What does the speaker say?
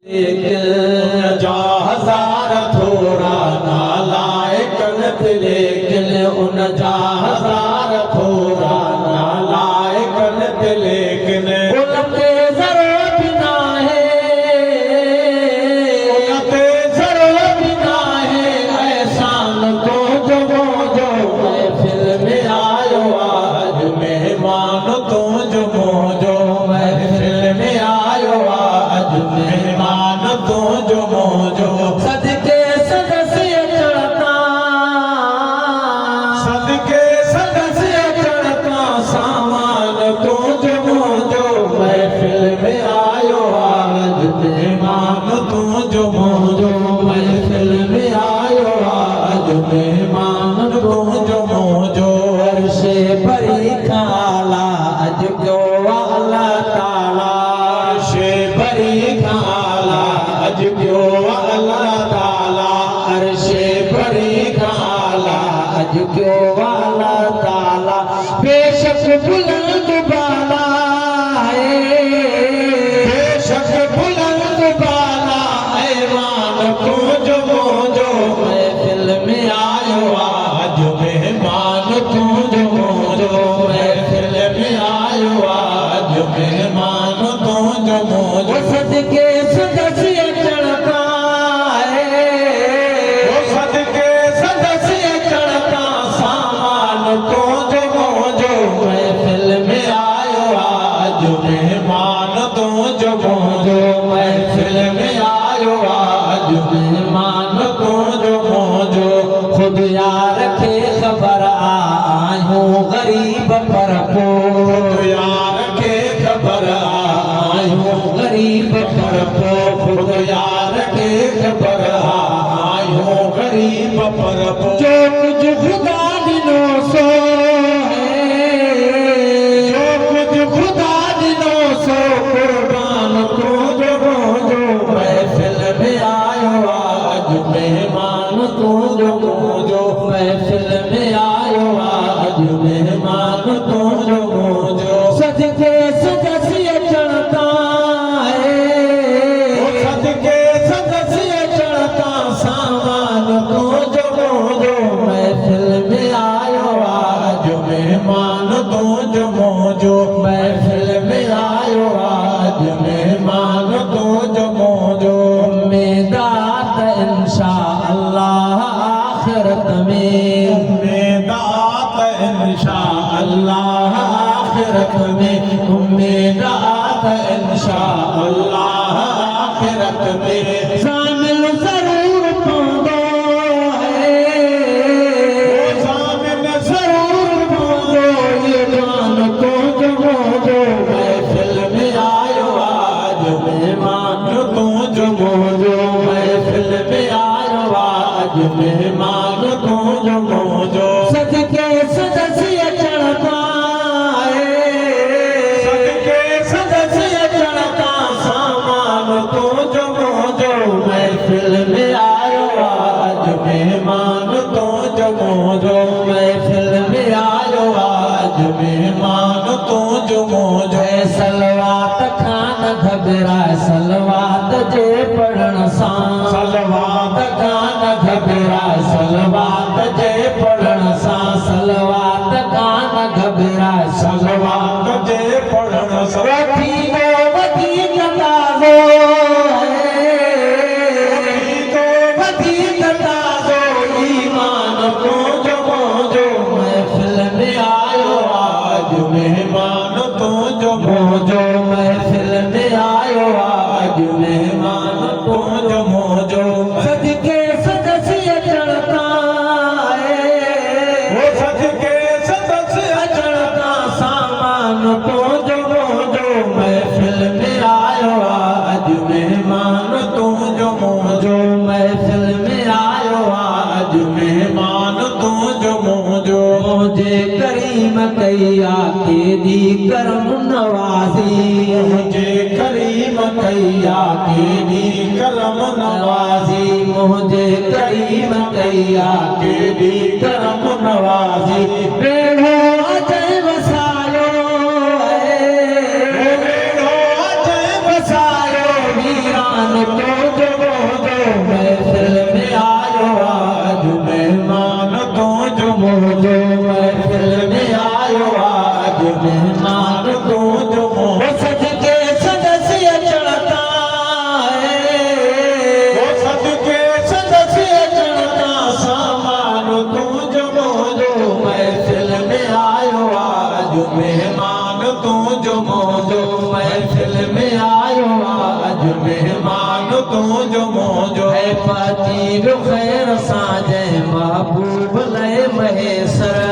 जा हजार थोड़ा नालायकन ते लेकिन उन जा हजार थोड़ा नालायकन ते लेकिन उनते जरो बिना है एहसान को जो महफिल में आयो आज मेहमान तो जो मोजो महफिल में आयो आज मेहमान तो जो मोजो सदके सदस्य चढ़ता सामान तो जो मोजो महफिल में आयो आज मेहमान तो जो मोजो महफिल में आयो आज मेहमान तो जो मोजो अर्शे भरी खाला अज क्यों अल्लाह ताला अर्शे भरी खाला अज क्यों अल्लाह ताला अर्शे भरी खाला अज क्यों अल्लाह ताला बेशक बुलंद बाला है बेशक बुलंद बाला ऐवान को जो मोजो महफिल में आयो आज मेहमान को जो मोजो महफिल में आयो आज मेहमान को जो मोजो सदके सदस्य चढ़ता है वो सदके सदस्य चढ़ता सामान को जो मोजो महफिल में आयो आज मेहमान तो जो मोजो महफिल में आयो आज मेहमान तो जो मोजो खुद यार के खबर आयूं गरीब पर को यार के खबर आयूं गरीब पर को खुद यार के खबर आयूं गरीब पर को जो कुछ खुदा दिनो सो है जो कुछ खुदा दिनो सो कुर्बान को जो महफिल में आयो आज मेहमान को जो महफिल में आयो आज मेहमान को जो सदके सदस्य चढ़ता है सदके सदस्य चढ़ता सामान को जो महफिल में आयो आज मेहमान तो जो मोजो महफिल में आयो आज मेहमान तो जो मोजो उम्मीदात इंशाअल्लाह आखिरत में उम्मीदात इंशाअल्लाह आखिरत में उम्मीदात इंशाअल्लाह आखिरत में शामिल जरूर पाऊंगा है शामिल जरूर पाऊंगा ये जान को जो महफिल में आयो आज मेहमान तो जो महफिल में आयो आज मेहमान तो जो सदके सदस्य चढ़ता है सदके सदस्य चढ़ता सामान तो जो महफिल में आयो आज मेहमान तो जो महफिल में आयो आज मेहमान तो जो सलवात खान घबरा सलवात जे पढ़ण सां सलवात खान घबरा सलवात जे पढ़ण सां सलवात खान घबरा सलवात जे पढ़ण सां वधीक ताज़ो वधीक ताज़ो ईमान को जो महफिल में आयो आज मेहमान तो जो महफिल में आयो आज मेहमान तो जो सदके सदस्य चढ़ता है वो सदके सदस्य चढ़ता सामान तो जो महफिल में आयो आज मेहमान तो जो महफिल में आयो आज मेहमान तो जो मुझे करीम कैया के दी करम नवाजी मुझे करीम कैया के दी करम नवाजी मुझे करीम कैया के दी करम नवाजी बेड़ो अजय वसायो है बेड़ो अजय वसायो वीरान मेहमान तू जो मौजो सदके सदस्य चढ़ता है सदके सदस्य चढ़ता सामान तू जो मौजो महफिल में आयो आज मेहमान तू जो मौजो महफिल में आयो आज मेहमान तू जो मौजो है पाती खैर साजे महबूब लय महेसर